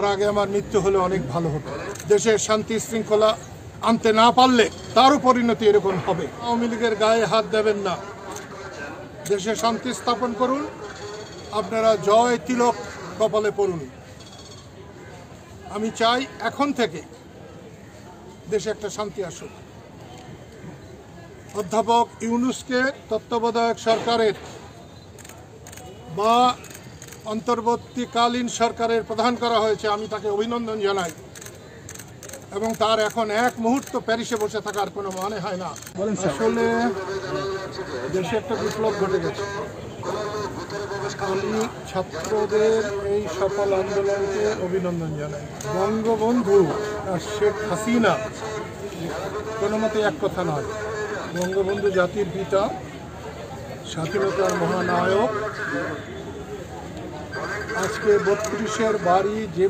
তার আগে আমার মৃত্যু হলে অনেক ভালো হতো। দেশের শান্তি শৃঙ্খলা আনতে না পারলে তারও পরিণতি এরকম হবে। আওয়ামী লীগের গায়ে হাত দেবেন না, দেশে শান্তি স্থাপন করুন। আপনারা জয় তিলক কপালে পড়ুন। আমি চাই এখন থেকে দেশে একটা শান্তি আসুক। অধ্যাপক ইউনূসকে তত্ত্বাবধায়ক সরকারের বা অন্তর্বর্তীকালীন সরকারের প্রধান করা হয়েছে, আমি তাকে অভিনন্দন জানাই। এবং তার এখন এক মুহূর্ত প্যারিসে বসে থাকার কোনো মানে হয় না। আসলে দেশে একটা বিপ্লব ঘটে গেছে। আমি ছাত্রদের এই সফল আন্দোলনকে অভিনন্দন জানাই। বঙ্গবন্ধু আর শেখ হাসিনা কোনো মতে এক কথা নয়। বঙ্গবন্ধু জাতির পিতা, স্বাধীনতার মহানায়ক। আজকে ৩২-এর বাড়ি যে